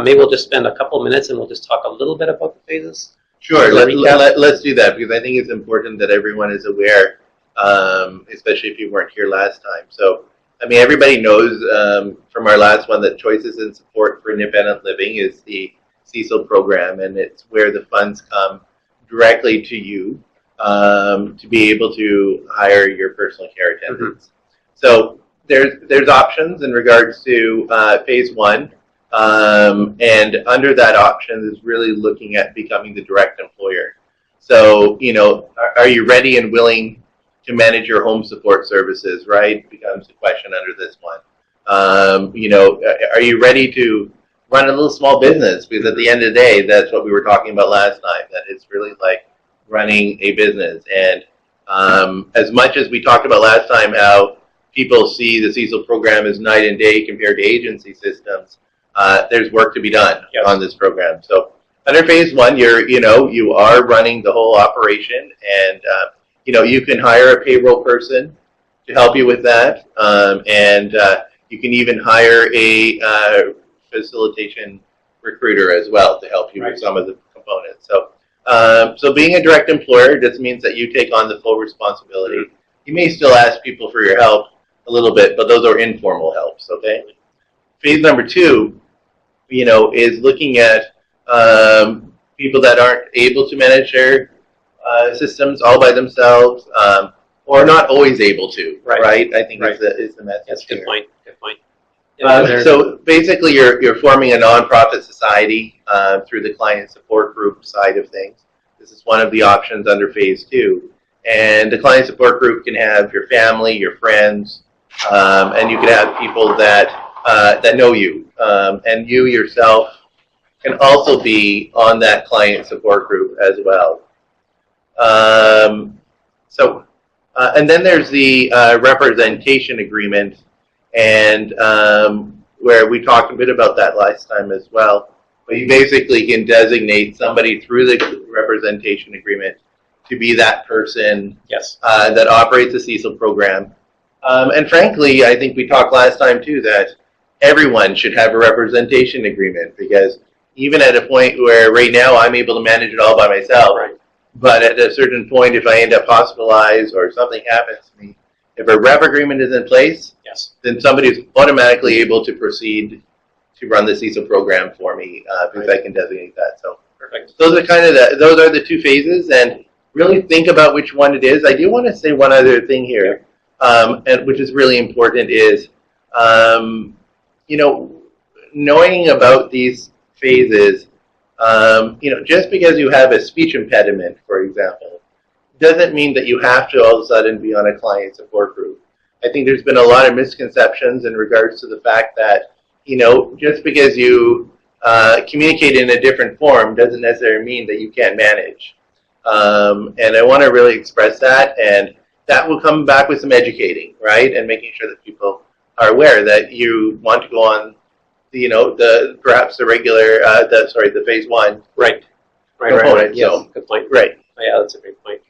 Maybe we'll just spend a couple minutes and we'll just talk a little bit about the phases. Sure, let's do that, because I think it's important that everyone is aware, especially if you weren't here last time. So, I mean, everybody knows from our last one that Choices in Support for Independent Living is the CSIL program, and it's where the funds come directly to you to be able to hire your personal care attendants. So there's options in regards to phase one. And under that option is really looking at becoming the direct employer. So, you know, are you ready and willing to manage your home support services, right? Becomes the question under this one. You know, are you ready to run a little small business? Because at the end of the day, that's what we were talking about last time, that it's really like running a business. And as much as we talked about last time how people see the CSIL program as night and day compared to agency systems, there's work to be done on this program. So under phase one, you are running the whole operation, and you know, you can hire a payroll person to help you with that, and you can even hire a facilitation recruiter as well to help you with some of the components. So so being a direct employer just means that you take on the full responsibility. You may still ask people for your help a little bit, but those are informal helps. Okay. Phase number two, you know, is looking at people that aren't able to manage their systems all by themselves, or not always able to. Right. I think is the message. That's a good point. Good point. So basically, you're forming a nonprofit society through the client support group side of things. This is one of the options under phase two, and the client support group can have your family, your friends, and you can have people that that know you, and you yourself can also be on that client support group as well. And then there's the representation agreement, and where we talked a bit about that last time as well. But you basically can designate somebody through the representation agreement to be that person that operates the CSIL program. And frankly, I think we talked last time too that everyone should have a representation agreement, because even at a point where right now I'm able to manage it all by myself, but at a certain point, if I end up hospitalized or something happens to me, if a rep agreement is in place, then somebody is automatically able to proceed to run the CSIL program for me, because I can designate that. So those are kind of those are the two phases, and really think about which one it is. I do want to say one other thing here, and which is really important is, you know, knowing about these phases, you know, just because you have a speech impediment, for example, doesn't mean that you have to all of a sudden be on a client support group. I think there's been a lot of misconceptions in regards to the fact that, you know, just because you communicate in a different form doesn't necessarily mean that you can't manage. And I want to really express that, and that will come back with some educating, right? And making sure that people are aware that you want to go on, you know, perhaps the regular, the phase one. Right. Component. Yes. So, good point. Right. Oh, yeah, that's a great point.